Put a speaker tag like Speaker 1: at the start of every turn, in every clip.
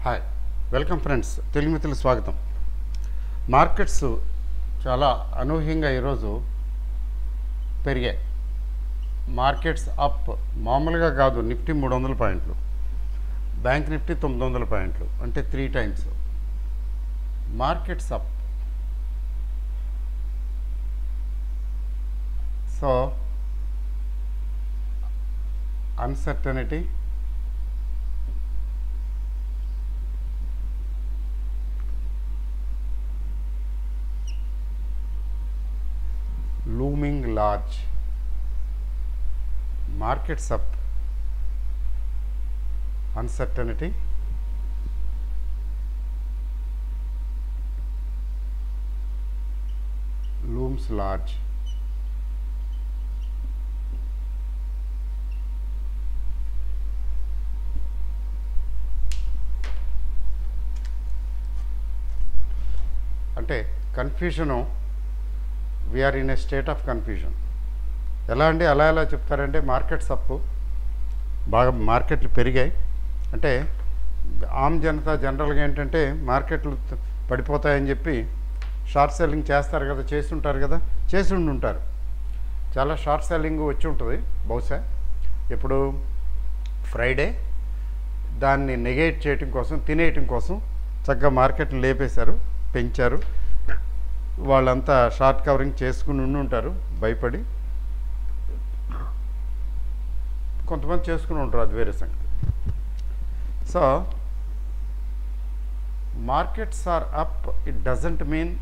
Speaker 1: Hi welcome friends, Telugu మిత్రులు స్వాగతం. Markets చాలా అనూహ్యంగా ఈరోజు పెరిగాయి. మార్కెట్స్ అప్, మామూలుగా కాదు. నిఫ్టీ 300 పాయింట్లు, బ్యాంక్ నిఫ్టీ 900 పాయింట్లు, అంటే 3 times. Markets up. So uncertainty, looming large. Markets up, uncertainty, looms large. అంటే confusion, we are in a state of confusion. ఎలా అండి, ఎలా చెప్తారంటే మార్కెట్స్ అప్పు, బాగా మార్కెట్లు పెరిగాయి అంటే ఆమ్ జనతా జనరల్గా ఏంటంటే మార్కెట్లు పడిపోతాయని చెప్పి షార్ట్ సెల్లింగ్ చేస్తారు కదా, చేసి ఉంటారు. చాలా షార్ట్ సెల్లింగ్ వచ్చి ఉంటుంది బహుశా. ఇప్పుడు ఫ్రైడే దాన్ని నెగేట్ చేయటం కోసం, తినేయటం కోసం చక్కగా మార్కెట్లు లేపేశారు, పెంచారు. వాళ్ళంతా షార్ట్ కవరింగ్ చేసుకుని ఉంటారు భయపడి. కొంతమంది చేసుకుని ఉంటారు, అది వేరే సంగతి. So markets are up, it doesn't mean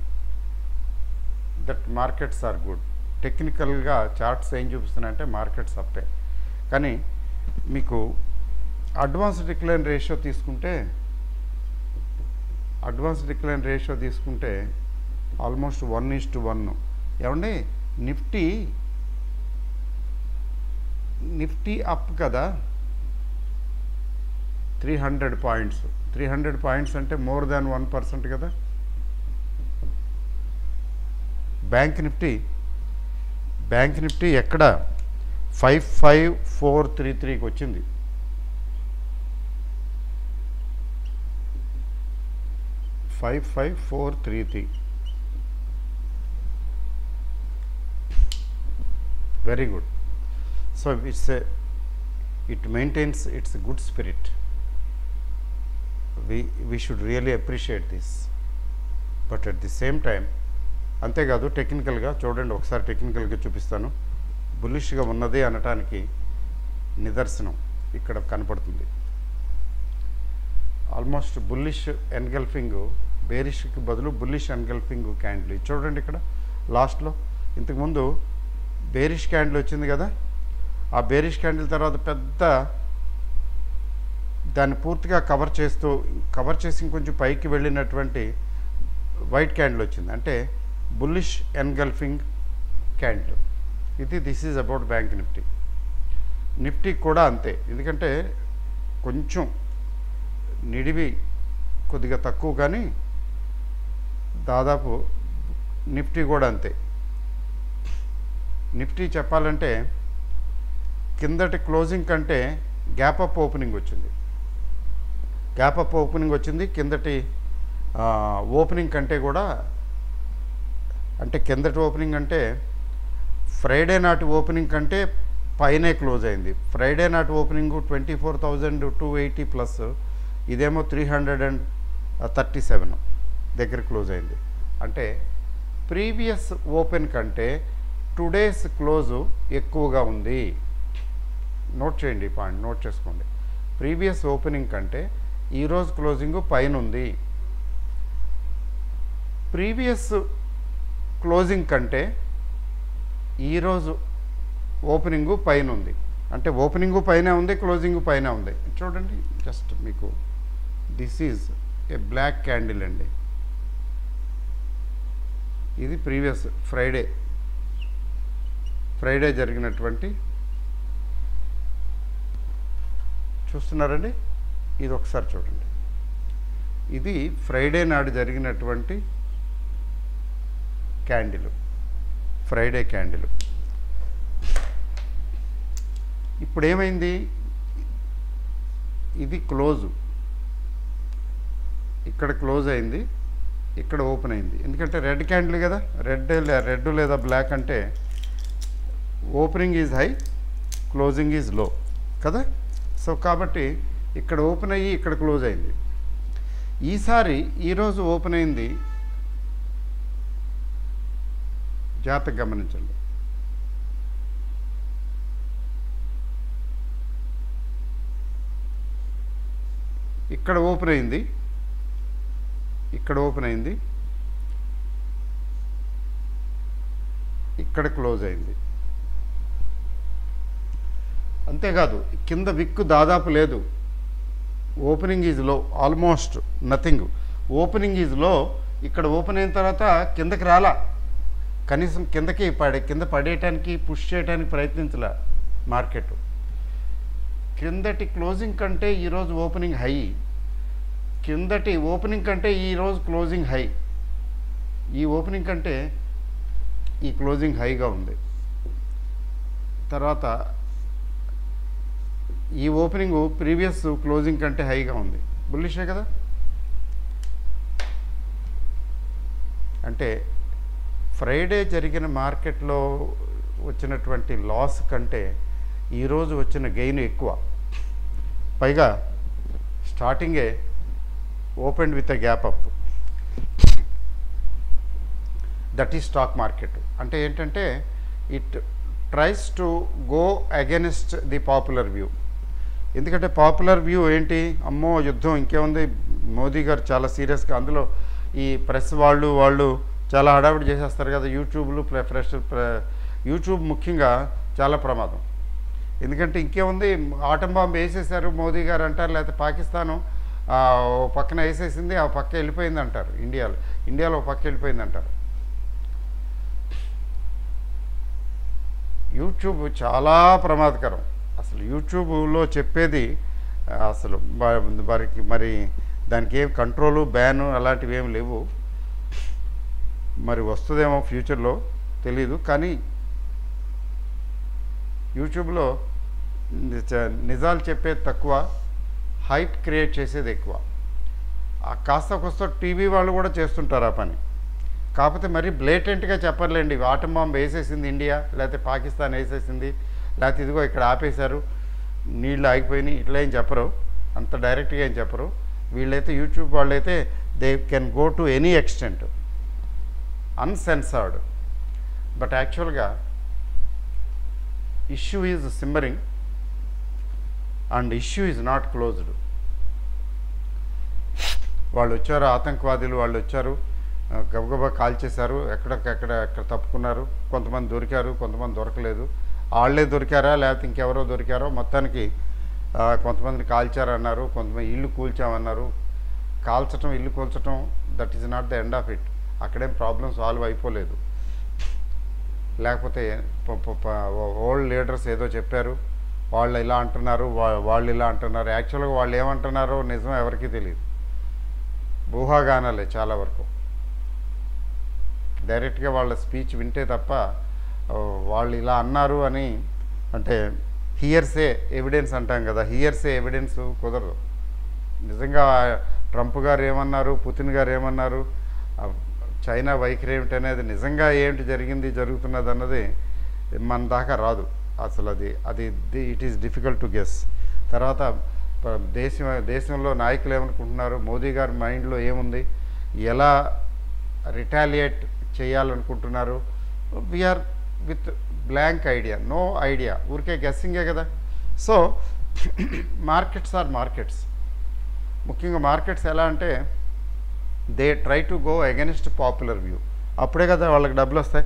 Speaker 1: that markets are good. టెక్నికల్గా చార్ట్స్ ఏం చూపిస్తున్నాయంటే మార్కెట్స్ అప్పే. కానీ మీకు అడ్వాన్స్ డిక్లైన్ రేషియో తీసుకుంటే ఆల్మోస్ట్ 1:1. ఏమండి, నిఫ్టీ అప్ కదా, 300 పాయింట్స్. 300 పాయింట్స్ అంటే మోర్ దాన్ 1% కదా. బ్యాంక్ నిఫ్టీ ఎక్కడ 55433కి వచ్చింది. 55433. Very good. So it maintains its good spirit. We should really appreciate this. But at the same time, అంతేకాదు టెక్నికల్గా చూడండి, ఒకసారి టెక్నికల్గా చూపిస్తాను. బుల్లిష్గా ఉన్నది అనటానికి నిదర్శనం ఇక్కడ కనపడుతుంది. ఆల్మోస్ట్ బుల్లిష్ ఎన్గల్ఫింగ్, బేరిష్కి బదులు బుల్లిష్ ఎన్గల్ఫింగ్ క్యాండిల్. చూడండి ఇక్కడ లాస్ట్లో. ఇంతకుముందు బేరిష్ క్యాండిల్ వచ్చింది కదా, ఆ బేరిష్ క్యాండిల్ తర్వాత పెద్ద దాన్ని పూర్తిగా కవర్ చేసి ఇంకొంచెం పైకి వెళ్ళినటువంటి వైట్ క్యాండిల్ వచ్చింది, అంటే bullish engulfing candle. This is about bank Nifty కూడా అంతే. ఎందుకంటే కొంచెం నిడివి కొద్దిగా తక్కువ, కానీ దాదాపు నిఫ్టీ కూడా అంతే. నిఫ్టీ చెప్పాలంటే కిందటి క్లోజింగ్ కంటే గ్యాప్ అప్ ఓపెనింగ్ వచ్చింది. కిందటి ఓపెనింగ్ కంటే కూడా, అంటే కిందటి ఓపెనింగ్ అంటే ఫ్రైడే నాటి ఓపెనింగ్ కంటే పైనే క్లోజ్ అయింది. ఫ్రైడే నాటి ఓపెనింగ్ 24,280 ప్లస్, ఇదేమో 337 దగ్గర క్లోజ్ అయింది. అంటే ప్రీవియస్ ఓపెన్ కంటే టుడేస్ క్లోజు ఎక్కువగా ఉంది. నోట్ చేయండి, ఈ పాయింట్ నోట్ చేసుకోండి. ప్రీవియస్ ఓపెనింగ్ కంటే ఈరోజు క్లోజింగ్ పైన ఉంది. ప్రీవియస్ క్లోజింగ్ కంటే ఈరోజు ఓపెనింగు పైన ఉంది. అంటే ఓపెనింగు పైన ఉంది, క్లోజింగు పైన ఉంది. చూడండి జస్ట్ మీకు, this is a black candle అండి. ఇది ప్రీవియస్ ఫ్రైడే జరిగినటువంటి, చూస్తున్నారండి, ఇది ఒకసారి చూడండి. ఇది ఫ్రైడే నాడు జరిగినటువంటి క్యాండిల్, ఫ్రైడే క్యాండిల్. ఇప్పుడు ఏమైంది, ఇది క్లోజు, ఇక్కడ క్లోజ్ అయింది, ఇక్కడ ఓపెన్ అయింది. ఎందుకంటే రెడ్ క్యాండిల్ కదా, రెడ్ లేదా బ్లాక్ అంటే opening is high, closing is low కదా. సో కాబట్టి ఇక్కడ ఓపెన్ అయ్యి ఇక్కడ క్లోజ్ అయింది. ఈరోజు ఓపెన్ అయింది, జాగ్రత్తగా గమనించండి. ఇక్కడ ఓపెన్ అయింది, ఇక్కడ ఓపెన్ అయింది, ఇక్కడ క్లోజ్ అయింది. అంతేకాదు కింద విక్కు దాదాపు లేదు. Opening is low, almost nothing. Opening is low, ఇక్కడ ఓపెన్ అయిన తర్వాత కిందకి రాలా, కనీసం కింద పడేయటానికి పుష్ చేయడానికి ప్రయత్నించలే మార్కెట్. కిందటి క్లోజింగ్ కంటే ఈరోజు ఓపెనింగ్ హై, కిందటి ఓపెనింగ్ కంటే ఈరోజు క్లోజింగ్ హై. ఈ ఓపెనింగ్ కంటే ఈ క్లోజింగ్ హైగా ఉంది. తర్వాత ఈ ఓపెనింగ్ ప్రీవియస్ క్లోజింగ్ కంటే హైగా ఉంది. బుల్లిషే కదా. అంటే ఫ్రైడే జరిగిన మార్కెట్లో వచ్చినటువంటి లాస్ కంటే ఈరోజు వచ్చిన గెయిన్ ఎక్కువ. పైగా స్టార్టింగే open with a gap up. That is stock market. అంటే ఏంటంటే it tries to go against the popular view. ఎందుకంటే పాపులర్ వ్యూ ఏంటి, అమ్మో యుద్ధం ఇంకేముంది, మోదీ గారు చాలా సీరియస్గా, అందులో ఈ ప్రెస్ వాళ్ళు చాలా హడావిడి చేసేస్తారు కదా. యూట్యూబ్ ముఖ్యంగా చాలా ప్రమాదం. ఎందుకంటే ఇంకేముంది, ఆటం బాంబు వేసేసారు మోదీ గారు అంటారు, లేకపోతే పాకిస్తాను పక్కన వేసేసింది, ఆ పక్క వెళ్ళిపోయింది అంటారు, ఇండియాలో పక్క వెళ్ళిపోయింది అంటారు. యూట్యూబ్ చాలా ప్రమాదకరం. అసలు యూట్యూబ్లో చెప్పేది అసలు వారికి మరి దానికి ఏం కంట్రోలు, బ్యాను అలాంటివి ఏమి లేవు. మరి వస్తుందేమో ఫ్యూచర్లో తెలీదు. కానీ యూట్యూబ్లో నిజాలు చెప్పేది తక్కువ, హైప్ క్రియేట్ చేసేది ఎక్కువ. కాస్త కొస్త టీవీ వాళ్ళు కూడా చేస్తుంటారు ఆ పని. కాకపోతే మరీ బ్లేటెంట్గా చెప్పర్లేండి, ఆటం బాంబు వేసేసింది ఇండియా, లేకపోతే పాకిస్తాన్ వేసేసింది, లేకపోతే ఇదిగో ఇక్కడ ఆపేశారు, నీళ్ళు ఆగిపోయినాయి, ఇట్లా ఏం చెప్పరు, అంత డైరెక్ట్గా ఏం చెప్పరు. వీళ్ళైతే యూట్యూబ్ వాళ్ళైతే they can go to any extent uncensored. But యాక్చువల్గా issue is simmering and issue is not closed. వాళ్ళు వచ్చారు, ఆతంకవాదులు వాళ్ళు వచ్చారు, గబగబా కాల్చేశారు, ఎక్కడ తప్పుకున్నారు. కొంతమంది దొరికారు, కొంతమంది దొరకలేదు. వాళ్ళే దొరికారా లేకపోతే ఇంకెవరో దొరికారో, మొత్తానికి కొంతమందిని కాల్చారన్నారు, కొంతమంది ఇల్లు కూల్చామన్నారు. కాల్చటం, ఇల్లు కూల్చటం, that is not the end of it. అక్కడేం ప్రాబ్లం సాల్వ్ అయిపోలేదు. లేకపోతే ఓల్డ్ లీడర్స్ ఏదో చెప్పారు, వాళ్ళు ఇలా అంటున్నారు, వాళ్ళు ఇలా అంటున్నారు. యాక్చువల్గా వాళ్ళు ఏమంటున్నారో నిజం ఎవరికీ తెలియదు. ఊహాగానాలే చాలా వరకు. డైరెక్ట్గా వాళ్ళ స్పీచ్ వింటే తప్ప వాళ్ళు ఇలా అన్నారు అని, అంటే హియర్సే ఎవిడెన్స్ అంటాం కదా, హియర్సే ఎవిడెన్స్ కుదరదు. నిజంగా ట్రంప్ గారు ఏమన్నారు, పుతిన్ గారు ఏమన్నారు, చైనా వైఖరి ఏమిటనేది, నిజంగా ఏంటి జరుగుతున్నది అన్నది మన దాకా రాదు అసలు. అది it is difficult to guess. తర్వాత దేశంలో నాయకులు ఏమనుకుంటున్నారు, మోదీ గారి మైండ్లో ఏముంది, ఎలా రిటాలియేట్ చేయాలనుకుంటున్నారు. We are with blank idea, no idea, ఊరికే గెస్సింగే కదా. So markets are markets. ముఖ్యంగా మార్కెట్స్ ఎలా అంటే they try to go against popular view. అప్పుడే కదా వాళ్ళకి డబ్బులు వస్తాయి.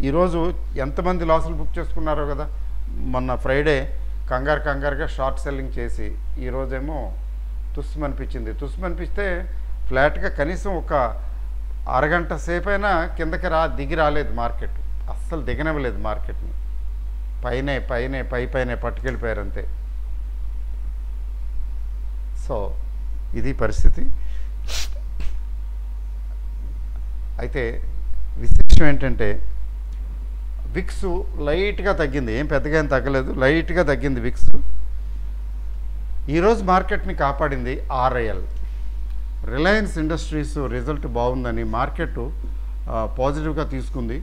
Speaker 1: ఈరోజు ఎంతమంది లాసులు బుక్ చేసుకున్నారో కదా. మొన్న ఫ్రైడే కంగారుగా షార్ట్ సెల్లింగ్ చేసి ఈరోజేమో తుస్సుమనిపించింది. తుస్సుమనిపిస్తే ఫ్లాట్గా కనీసం ఒక అరగంట సేపైనా కిందకి దిగి రాలేదు మార్కెట్. అస్సలు దిగనివ్వలేదు మార్కెట్ని. పైనే పట్టుకెళ్ళిపోయారు అంతే. సో ఇది పరిస్థితి. అయితే విశేషం ఏంటంటే విక్స్ లైట్గా తగ్గింది, ఏం పెద్దగా ఏం తగ్గలేదు, లైట్గా తగ్గింది విక్స్. ఈరోజు మార్కెట్ని కాపాడింది ఆర్ఐఎల్. రిలయన్స్ ఇండస్ట్రీస్ రిజల్ట్ బాగుందని మార్కెట్ పాజిటివ్గా తీసుకుంది.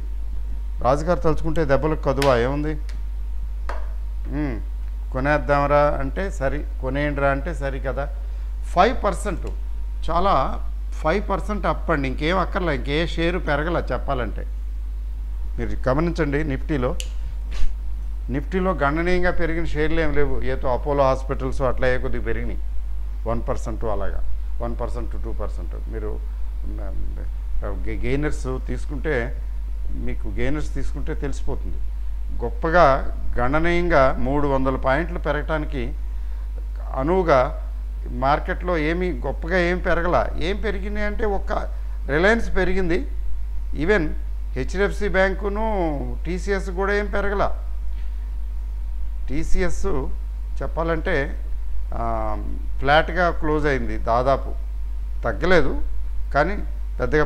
Speaker 1: రాజుగారు తలుచుకుంటే దెబ్బలకు కదువా ఏముంది, కొనేద్దామరా అంటే సరి, కొనేయండిరా అంటే సరి కదా. 5% చాలా 5% అప్ అండి, ఇంకేం అక్కర్లే, ఇంకే షేరు పెరగల చెప్పాలంటే. మీరు గమనించండి, నిఫ్టీలో గణనీయంగా పెరిగిన షేర్లు ఏం లేవు. ఏదో అపోలో హాస్పిటల్స్ అట్లా కొద్దిగా పెరిగినాయి 1% అలాగా, 1% 2%. మీరు గెయినర్స్ తీసుకుంటే, మీకు గెయినర్స్ తీసుకుంటే తెలిసిపోతుంది. గొప్పగా గణనీయంగా 300 పాయింట్లు పెరగటానికి అనువుగా మార్కెట్లో ఏమీ గొప్పగా ఏం పెరగల. ఏం పెరిగినాయి అంటే ఒక్క రిలయన్స్ పెరిగింది, ఈవెన్ హెచ్డిఎఫ్సి బ్యాంకును టీసీఎస్ కూడా ఏం పెరగల. టీసీఎస్ చెప్పాలంటే ఫ్లాట్గా క్లోజ్ అయింది, దాదాపు తగ్గలేదు కానీ పెద్దగా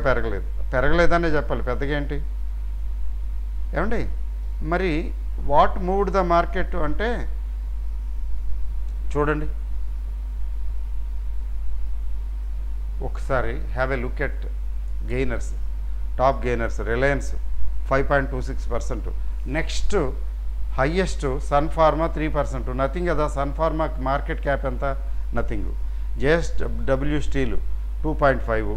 Speaker 1: పెరగలేదనే చెప్పాలి. పెద్దగా ఏంటి ఏమండి. మరి వాట్ మూవ్డ్ ద మార్కెట్ అంటే చూడండి ఒకసారి, have a look at gainers, top gainers. Reliance 5.26%, next highest Sun Pharma 3%, nothing కదా. సన్ ఫార్మా మార్కెట్ క్యాప్ ఎంత, నథింగ్. జేఎస్డబ్ల్యూ స్టీల్ 2.5,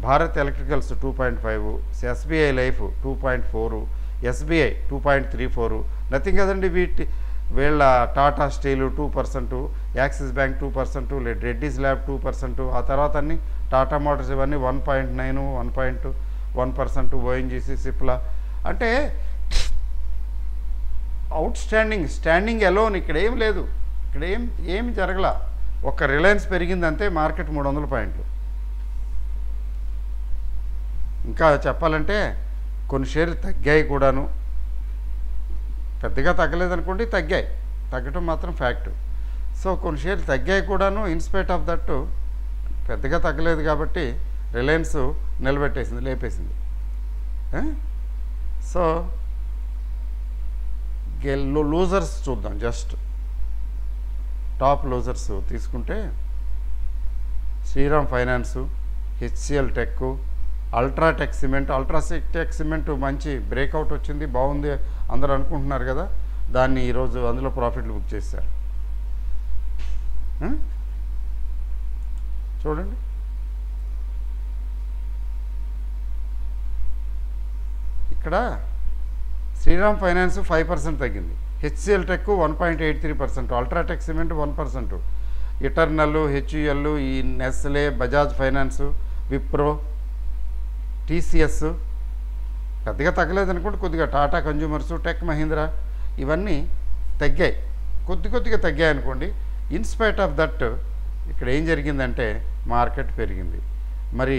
Speaker 1: భారత్ ఎలక్ట్రికల్స్ 2.5, ఎస్బీఐ లైఫ్ 2.4, ఎస్బీఐ 2.34, నథింగ్ కదండి. వీళ్ళ టాటా స్టీలు 2%, యాక్సిస్ బ్యాంక్ 2%, రెడ్డీస్ ల్యాబ్ 2%, ఆ తర్వాత అన్ని టాటా మోటార్స్ ఇవన్నీ 1.9, 1.1%, ఓఎన్జీసీ, సిప్లా. అంటే స్టాండింగ్ ఎలోన్, ఇక్కడ ఏం లేదు, ఇక్కడ ఏం జరగల. ఒక్క రిలయన్స్ పెరిగిందంతే, మార్కెట్ 300 పాయింట్లు. ఇంకా చెప్పాలంటే కొన్ని షేర్లు తగ్గాయి కూడాను, పెద్దగా తగ్గలేదనుకోండి, తగ్గటం మాత్రం ఫ్యాక్ట్. సో కొన్ని షేర్లు తగ్గాయి కూడాను, ఇన్స్పైట్ ఆఫ్ దట్ పెద్దగా తగ్గలేదు కాబట్టి రిలయన్స్ నిలబెట్టేసింది, లేపేసింది. సో లూజర్స్ చూద్దాం, జస్ట్ టాప్ లూజర్స్ తీసుకుంటే శ్రీరామ్ ఫైనాన్సు, హెచ్సిఎల్ టెక్, అల్ట్రాటెక్ సిమెంట్ మంచి బ్రేక్అవుట్ వచ్చింది, బాగుంది అందరూ అనుకుంటున్నారు కదా. దాన్ని ఈరోజు అందులో ప్రాఫిట్లు బుక్ చేశారు. చూడండి ఇక్కడ శ్రీరామ్ ఫైనాన్స్ 5% తగ్గింది, HCL Tech 1.83%, UltraTech Cement 1%, Eternal, HUL, ఈ Nestle, Bajaj Finance, Wipro, TCS పెద్దగా తగ్గలేదనుకోండి, కొద్దిగా టాటా కన్జ్యూమర్స్, టెక్ మహీంద్రా ఇవన్నీ తగ్గాయి, కొద్దిగా తగ్గాయి అనుకోండి. ఇన్స్పైట్ ఆఫ్ దట్ ఇక్కడ ఏం జరిగిందంటే మార్కెట్ పెరిగింది. మరి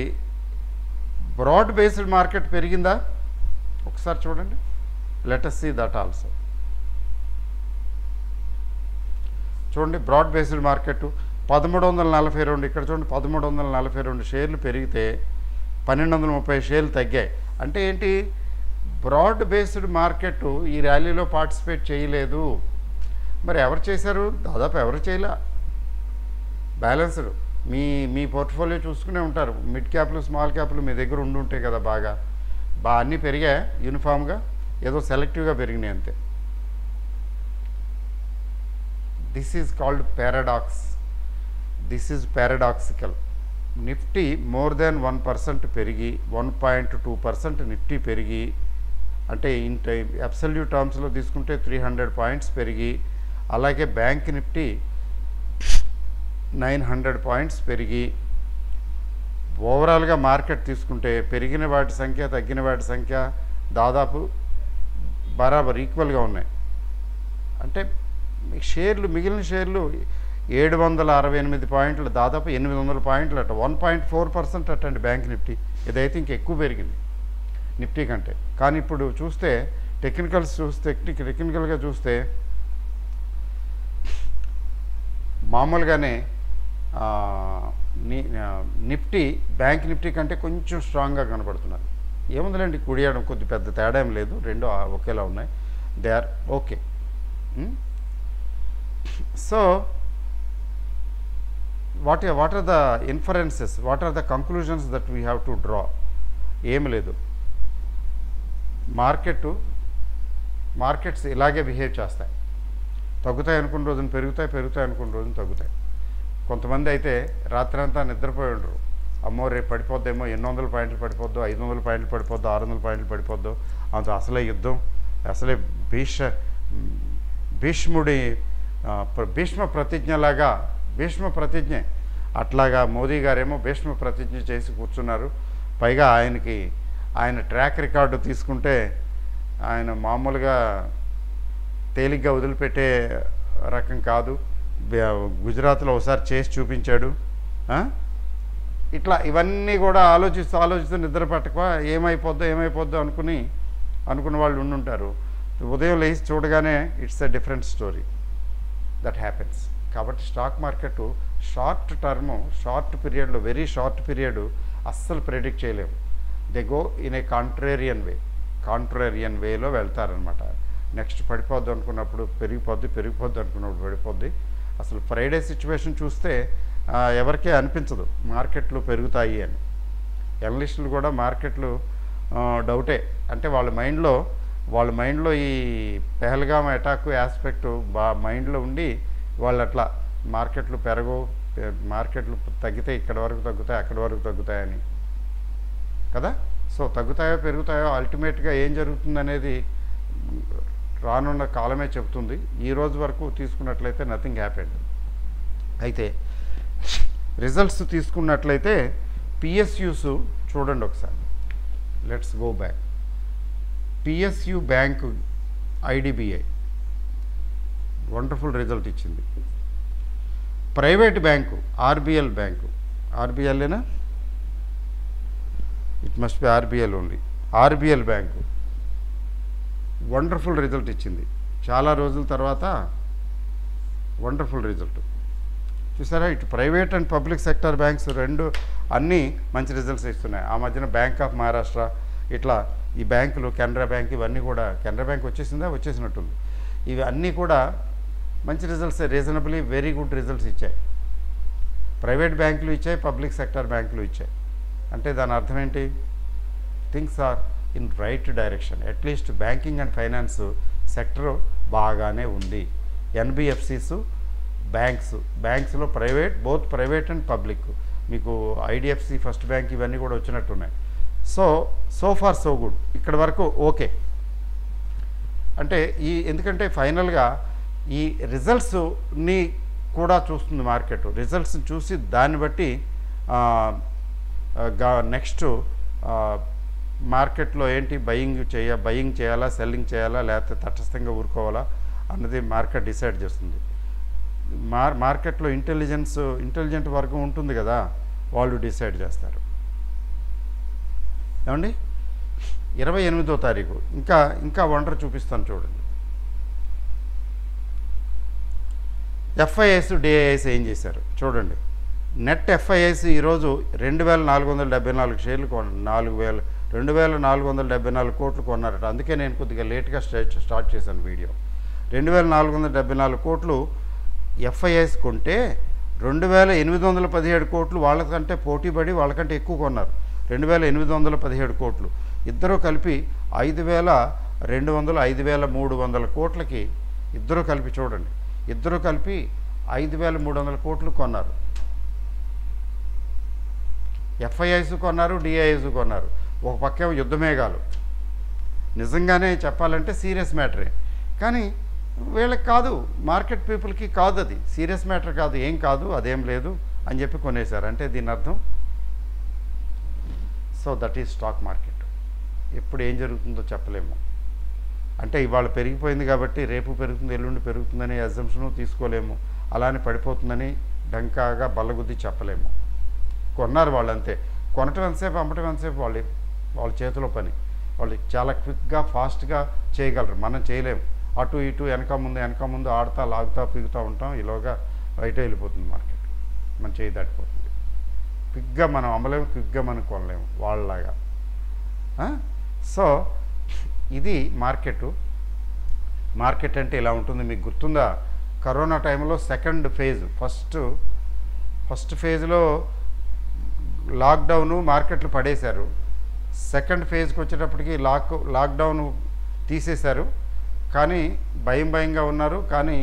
Speaker 1: బ్రాడ్ బేస్డ్ మార్కెట్ పెరిగిందా ఒకసారి చూడండి, let us see that also. చూడండి బ్రాడ్ బేస్డ్ మార్కెట్ 1342, ఇక్కడ చూడండి 1342 షేర్లు పెరిగితే 1230 షేర్లు తగ్గాయి. అంటే ఏంటి, బ్రాడ్ బేస్డ్ మార్కెట్ ఈ ర్యాలీలో పార్టిసిపేట్ చేయలేదు. మరి ఎవరు చేశారు, దాదాపు ఎవరు చేయలే. బ్యాలెన్స్డ్ మీ పోర్ట్ఫోలియో చూసుకునే ఉంటారు, మిడ్ క్యాప్లు, స్మాల్ క్యాప్లు మీ దగ్గర ఉండుంటాయి కదా, బాగా అన్నీ పెరిగాయి యూనిఫామ్గా, ఏదో సెలెక్టివ్గా పెరిగినాయి అంతే. This is called paradoxical. Nifty more than 1% పెరిగి 1.2% నిఫ్టీ పెరిగి, అంటే అబ్సల్యూట్ టర్మ్స్లో తీసుకుంటే 300 పాయింట్స్ పెరిగి, అలాగే బ్యాంక్ నిఫ్టీ 900 పాయింట్స్ పెరిగి, ఓవరాల్గా మార్కెట్ తీసుకుంటే పెరిగిన వాటి సంఖ్య తగ్గిన వాటి సంఖ్య దాదాపు బరాబర్ ఈక్వల్గా ఉన్నాయి. అంటే షేర్లు, మిగిలిన షేర్లు 768 పాయింట్లు, దాదాపు 800 పాయింట్లు అట, 1.4% అటండి బ్యాంక్ నిఫ్టీ. ఇదైతే ఇంకెక్కువ పెరిగింది నిఫ్టీ కంటే. కానీ ఇప్పుడు చూస్తే టెక్నికల్గా చూస్తే మామూలుగానే నిఫ్టీ బ్యాంక్ నిఫ్టీ కంటే కొంచెం స్ట్రాంగ్గా కనబడుతున్నారు. ఏముందిలేండి, కుడియడం కొద్ది పెద్ద తేడా ఏం లేదు, రెండు ఒకేలా ఉన్నాయి, they are okay. So what are the inferences, what are the conclusions that we have to draw? ఏమి లేదు, మార్కెట్స్ ఇలాగే బిహేవ్ చేస్తాయి. తగ్గుతాయి అనుకున్న రోజున పెరుగుతాయి, పెరుగుతాయి అనుకున్న రోజున తగ్గుతాయి. కొంతమంది అయితే రాత్రంతా నిద్రపోయి ఉండరు, అమ్మో రేపు పడిపోద్దేమో, 800 పాయింట్లు పడిపోద్దు, 500 పాయింట్లు పడిపోద్దు, 600 పాయింట్లు పడిపోద్దు, అంత అసలే యుద్ధం, అసలే భీష్మ ప్రతిజ్ఞ అట్లాగా మోదీ గారేమో భీష్మ ప్రతిజ్ఞ చేసి కూర్చున్నారు. పైగా ఆయన ట్రాక్ రికార్డు తీసుకుంటే ఆయన మామూలుగా తేలిగ్గా వదిలిపెట్టే రకం కాదు. గుజరాత్లో ఒకసారి చేసి చూపించాడు. ఇట్లా ఇవన్నీ కూడా ఆలోచిస్తూ నిద్ర పట్టక ఏమైపోద్దో అనుకున్న వాళ్ళు ఉండుంటారు. ఉదయం లేచి చూడగానే it's a different story that happens. కాబట్టి స్టాక్ మార్కెట్ షార్ట్ పీరియడ్లో, వెరీ షార్ట్ పీరియడ్ అస్సలు ప్రెడిక్ట్ చేయలేము. They go in a contrarian వేలో వెళ్తారనమాట. నెక్స్ట్ పడిపోద్దు అనుకున్నప్పుడు పెరిగిపోద్ది అనుకున్నప్పుడు పడిపోద్ది. అసలు ఫ్రైడే సిచ్యువేషన్ చూస్తే ఎవరికీ అనిపించదు మార్కెట్లు పెరుగుతాయి అని. ఎనలిస్టులు కూడా మార్కెట్లు డౌటే, అంటే వాళ్ళ మైండ్లో ఈ పెహల్గామ్ అటాక్ ఆస్పెక్ట్ మైండ్లో ఉండి వాళ్ళు అట్లా మార్కెట్లు మార్కెట్లు తగ్గితే ఇక్కడ వరకు తగ్గుతాయి, అక్కడి వరకు తగ్గుతాయని కదా. సో తగ్గుతాయో పెరుగుతాయో అల్టిమేట్గా ఏం జరుగుతుందనేది రానున్న కాలమే చెబుతుంది. ఈ రోజు వరకు తీసుకున్నట్లయితే నథింగ్ హ్యాపెండ్. అయితే రిజల్ట్స్ తీసుకున్నట్లయితే పిఎస్యూస్ చూడండి ఒకసారి. Let's go back. PSU bank IDBI wonderful result ఇచ్చింది. ప్రైవేట్ బ్యాంకు ఆర్బిఎల్ఏనా, it must be RBL only. RBL bank wonderful result ఇచ్చింది. చాలా రోజుల తర్వాత వండర్ఫుల్ రిజల్ట్ చూసారా. ఇటు private and public sector banks రెండు అన్నీ మంచి రిజల్ట్స్ ఇస్తున్నాయి. ఆ మధ్యన బ్యాంక్ ఆఫ్ మహారాష్ట్ర, ఇట్లా ఈ బ్యాంకులు, కెనరా బ్యాంక్, ఇవన్నీ కూడా, కెనరా బ్యాంక్ వచ్చేసినట్టుంది. ఇవి అన్నీ కూడా మంచి results, reasonably very good results ఇచ్చాయి. ప్రైవేట్ బ్యాంకులు ఇచ్చాయి, పబ్లిక్ సెక్టర్ బ్యాంకులు ఇచ్చాయి. అంటే దాని అర్థం ఏంటి? Things are in right direction. At least banking and finance sector బాగానే ఉంది. ఎన్బిఎఫ్సిస్, బ్యాంక్స్లో బోత్ ప్రైవేట్ అండ్ పబ్లిక్, మీకు ఐడిఎఫ్సి, ఫస్ట్ బ్యాంక్ ఇవన్నీ కూడా వచ్చినట్టున్నాయి. So far so good. ఇక్కడ వరకు ఓకే. అంటే ఎందుకంటే ఫైనల్గా ఈ రిజల్ట్స్ని కూడా చూస్తుంది మార్కెట్. రిజల్ట్స్ని చూసి దాన్ని బట్టి నెక్స్ట్ మార్కెట్లో ఏంటి బయింగ్ చేయాలా, సెల్లింగ్ చేయాలా, లేకపోతే తటస్థంగా ఊరుకోవాలా అన్నది మార్కెట్ డిసైడ్ చేస్తుంది. మార్కెట్లో ఇంటెలిజెంట్ వర్గం ఉంటుంది కదా, వాళ్ళు డిసైడ్ చేస్తారు. ఏమండి 28వ తారీఖు ఇంకా వండర్ చూపిస్తాను చూడండి. ఎఫ్ఐఎస్, డిఐఎస్ ఏం చేశారు చూడండి. నెట్ ఎఫ్ఐఎస్ ఈరోజు 2474 షేర్లు 2474 కోట్లు కొన్నారట. అందుకే నేను కొద్దిగా లేట్గా స్టార్ట్ చేశాను వీడియో. 2474 కోట్లు ఎఫ్ఐఎస్ కొంటే 2817 కోట్లు వాళ్ళకంటే పోటీపడి వాళ్ళకంటే ఎక్కువ కొన్నారు. 2817 కోట్లు. ఇద్దరూ కలిపి 5200, 5300 కోట్లకి ఇద్దరూ కలిపి చూడండి. ఇద్దరూ కలిపి 5300 కోట్లు కొన్నారు. ఎఫ్ఐఐస్ కొన్నారు, డిఐఎస్ కొన్నారు. ఒక పక్కేమో యుద్ధమేఘాలు. నిజంగానే చెప్పాలంటే సీరియస్ మ్యాటరే, కానీ వీళ్ళకి కాదు, మార్కెట్ పీపుల్కి కాదు, అది సీరియస్ మ్యాటర్ కాదు, ఏం కాదు, అదేం లేదు అని చెప్పి కొనేశారు. అంటే దీని అర్థం so that is stock market. ఎప్పుడు ఏం జరుగుతుందో చెప్పలేము. అంటే ఇవాళ పెరిగిపోయింది కాబట్టి రేపు పెరుగుతుంది, ఎల్లుండి పెరుగుతుందని అజంప్షను తీసుకోలేము. అలానే పడిపోతుందని డంకాగా బల్లగుద్ది చెప్పలేము. కొన్నారు వాళ్ళంతే. కొనటం ఎంతసేపు, అమ్మటం ఎంతసేపు వాళ్ళ చేతిలో పని. వాళ్ళు చాలా క్విక్గా, ఫాస్ట్గా చేయగలరు, మనం చేయలేము. అటు ఇటు వెనక ముందు ఆడుతా లాగుతా పీగుతూ ఉంటాం. ఈలోగా బయట వెళ్ళిపోతుంది మార్కెట్, మన చేయి దాటిపోతుంది. క్విక్గా మనం అమ్మలేము, క్విక్గా మనం కొనలేము వాళ్ళలాగా. సో ఇది మార్కెట్ అంటే ఇలా ఉంటుంది. మీకు గుర్తుందా, కరోనా టైంలో సెకండ్ ఫేజ్, ఫస్ట్ ఫేజ్లో లాక్డౌను మార్కెట్లు పడేశారు. సెకండ్ ఫేజ్కి వచ్చేటప్పటికి లాక్డౌన్ తీసేశారు, కానీ భయంగా ఉన్నారు. కానీ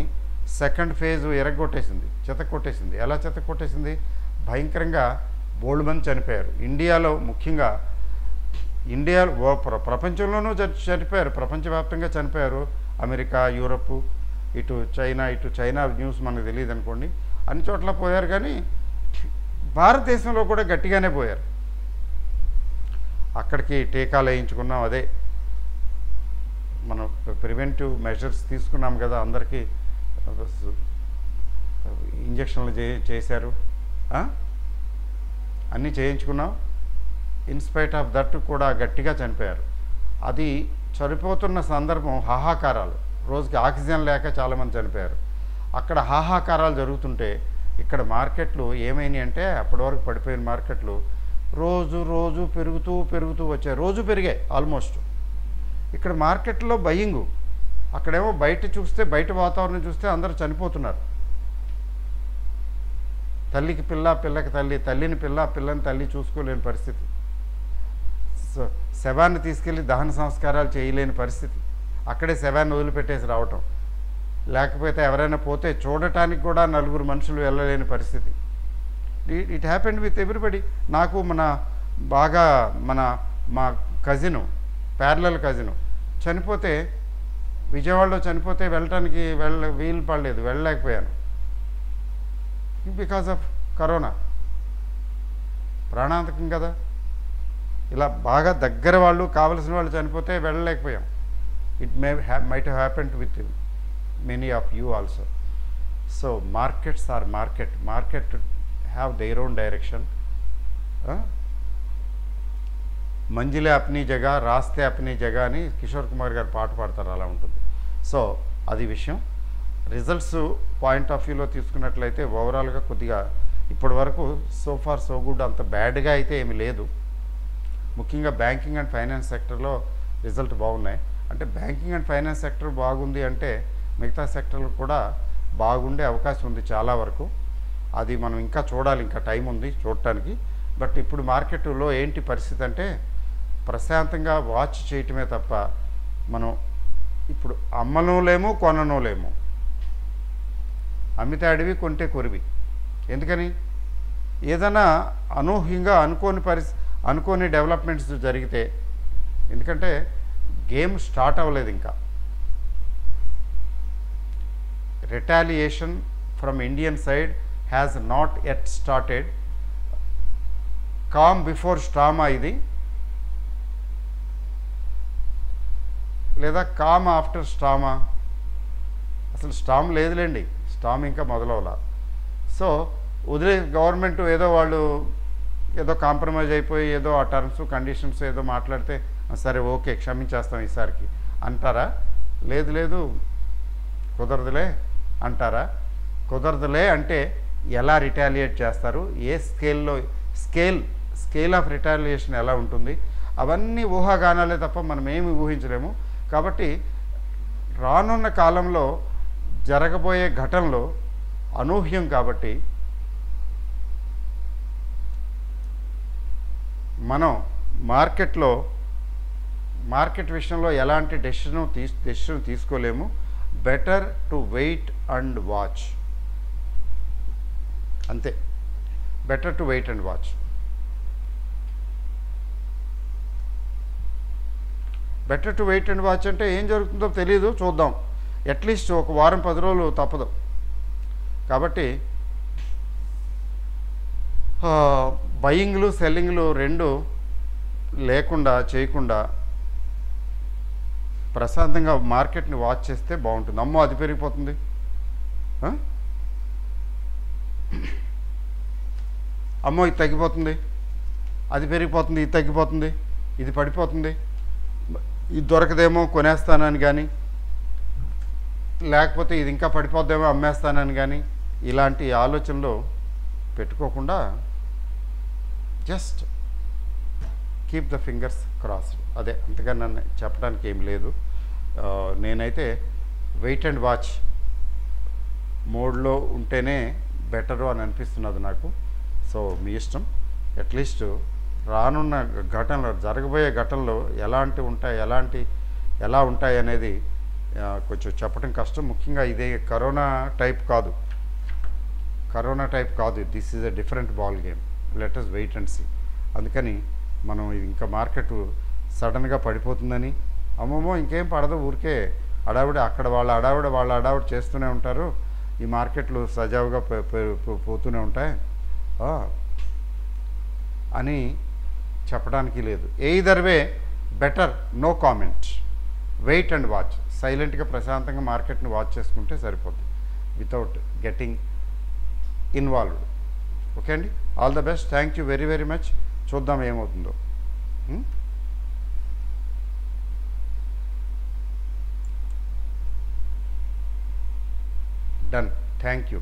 Speaker 1: సెకండ్ ఫేజ్ ఎరగొట్టేసింది, చెతకొట్టేసింది. ఎలా చెతకొట్టేసింది? భయంకరంగా బోల్డ్ మంది చనిపోయారు. ఇండియాలో ముఖ్యంగా ప్రపంచంలోనూ చనిపోయారు, ప్రపంచవ్యాప్తంగా చనిపోయారు. అమెరికా, యూరప్, ఇటు చైనా న్యూస్ మనకు తెలియదు అనుకోండి, అన్ని చోట్ల పోయారు. కానీ భారతదేశంలో కూడా గట్టిగానే పోయారు. అక్కడికి టీకాలు వేయించుకున్నాం, అదే మనం ప్రివెంటివ్ మెజర్స్ తీసుకున్నాం కదా, అందరికీ ఇంజక్షన్లు చేశారు, అన్నీ చేయించుకున్నాం. ఇన్స్పైట్ ఆఫ్ దట్ కూడా గట్టిగా చనిపోయారు. అది చనిపోతున్న సందర్భం హాహాకారాలు, రోజుకి ఆక్సిజన్ లేక చాలామంది చనిపోయారు. అక్కడ హాహాకారాలు జరుగుతుంటే ఇక్కడ మార్కెట్లు ఏమైనాయి అంటే, అప్పటి వరకు పడిపోయిన మార్కెట్లు రోజు పెరుగుతూ వచ్చాయి. రోజు పెరిగాయి ఆల్మోస్ట్. ఇక్కడ మార్కెట్లో బయింగు, అక్కడేమో బయట వాతావరణం చూస్తే అందరూ చనిపోతున్నారు. తల్లికి పిల్లకి తల్లి, తల్లిని పిల్లని తల్లి చూసుకోలేని పరిస్థితి. శవాన్ని తీసుకెళ్ళి దహన సంస్కారాలు చేయలేని పరిస్థితి. అక్కడే శవాన్ని వదిలిపెట్టేసి రావటం, లేకపోతే ఎవరైనా పోతే చూడటానికి కూడా నలుగురు మనుషులు వెళ్ళలేని పరిస్థితి. It happened with everybody. నాకు మా కజిను, ప్యారలల్ కజిను చనిపోతే, విజయవాడలో చనిపోతే వెళ్ళటానికి వీలు పడలేదు, వెళ్ళలేకపోయాను. Because of corona. ప్రాణాంతకం కదా. ఇలా బాగా దగ్గర వాళ్ళు, కావలసిన వాళ్ళు చనిపోతే వెళ్ళలేకపోయాం. It might happened with many of you also. So markets or market have their own direction. మంజిలే అప్నీ జగా, రాస్తే అప్నీ జగా అని కిషోర్ కుమార్ గారు పాట పాడతారు, అలా ఉంటుంది. సో అది విషయం. రిజల్ట్స్ పాయింట్ ఆఫ్ వ్యూలో తీసుకున్నట్లయితే ఓవరాల్గా కొద్దిగా ఇప్పటి వరకు సో ఫార్ సో గుడ్, అంత బ్యాడ్గా అయితే ఏమీ లేదు. ముఖ్యంగా బ్యాంకింగ్ అండ్ ఫైనాన్స్ సెక్టర్లో రిజల్ట్ బాగున్నాయి. అంటే బ్యాంకింగ్ అండ్ ఫైనాన్స్ సెక్టర్ బాగుంది అంటే మిగతా సెక్టర్లు కూడా బాగుండే అవకాశం ఉంది చాలా వరకు. అది మనం ఇంకా చూడాలి, ఇంకా టైం ఉంది చూడటానికి. బట్ ఇప్పుడు మార్కెట్లో ఏంటి పరిస్థితి అంటే, ప్రశాంతంగా వాచ్ చేయటమే తప్ప మనం ఇప్పుడు అమ్మనూ లేము, కొననూ లేము. అమ్మితే అడివి, కొంటే కొరివి. ఎందుకని? ఏదైనా అనూహ్యంగా అనుకోని డెవలప్మెంట్స్ జరిగితే, ఎందుకంటే గేమ్ స్టార్ట్ అవ్వలేదు ఇంకా. Retaliation from Indian side has not at started. Calm before storm ఇది, లేదా కామ్ ఆఫ్టర్ స్టామా. అసలు స్టామ్ లేదులేండి, స్టామ్ ఇంకా మొదలవలా. సో గవర్నమెంట్ ఏదో కాంప్రమైజ్ అయిపోయి ఏదో ఆ టర్మ్స్ కండిషన్స్ ఏదో మాట్లాడితే సరే ఓకే క్షమించేస్తాం ఈసారికి అంటారా? లేదు కుదరదులే అంటారా? కుదరదులే అంటే ఎలా రిటాలియేట్ చేస్తారు, ఏ స్కేల్ ఆఫ్ రిటాలియేషన్ ఎలా ఉంటుంది, అవన్నీ ఊహాగానాలే తప్ప మనం ఏమి ఊహించలేము. కాబట్టి రానున్న కాలంలో జరగబోయే ఘటనలో అనూహ్యం. కాబట్టి మనం మార్కెట్ విషయంలో ఎలాంటి డెసిషన్ తీసుకోలేము. Better to wait and watch, అంతే. Better to wait and watch. Better to wait and watch అంటే ఏం జరుగుతుందో తెలియదు, చూద్దాం. అట్లీస్ట్ ఒక వారం 10 రోజులు తప్పదు. కాబట్టి బయింగ్లు సెల్లింగ్లు రెండు లేకుండా చేయకుండా ప్రశాంతంగా మార్కెట్ని వాచ్ చేస్తే బాగుంటుంది. అమ్మో అది పెరిగిపోతుంది, అమ్మో ఇది తగ్గిపోతుంది, అది పెరిగిపోతుంది, ఇది తగ్గిపోతుంది, ఇది పడిపోతుంది, ఇది దొరకదేమో కొనేస్తానని కానీ, లేకపోతే ఇది ఇంకా పడిపోద్దేమో అమ్మేస్తానని కానీ, ఇలాంటి ఆలోచనలు పెట్టుకోకుండా just keep the fingers crossed. అదే, అంతగా నన్ను చెప్పడానికి ఏం లేదు. నేనైతే వెయిట్ అండ్ వాచ్ మోడ్లో ఉంటేనే బెటరు అని అనిపిస్తున్నది నాకు. సో మీ ఇష్టం. అట్లీస్ట్ రానున్న ఘటనలు, జరగబోయే ఘటనలు ఎలా ఉంటాయి అనేది కొంచెం చెప్పడం కష్టం. ముఖ్యంగా ఇదే కరోనా టైప్ కాదు, this is a different ball game. Let us wait and see. అందుకని మనం ఇంకా మార్కెట్ సడన్గా పడిపోతుందని, అమ్మమ్మో ఇంకేం పడదు, ఊరికే అడావిడి, అక్కడ వాళ్ళ అడావిడి చేస్తూనే ఉంటారు, ఈ మార్కెట్లు సజావుగా పోతూనే ఉంటాయి అని చెప్పడానికి లేదు. Either way better no comment, wait and watch. సైలెంట్గా ప్రశాంతంగా మార్కెట్ని వాచ్ చేసుకుంటే సరిపోద్ది, వితౌట్ గెటింగ్ ఇన్వాల్వ్డ్. ఓకే అండి, all the best. Thank you very very much. చూద్దాం ఏమవుతుందో. డన్. Thank you.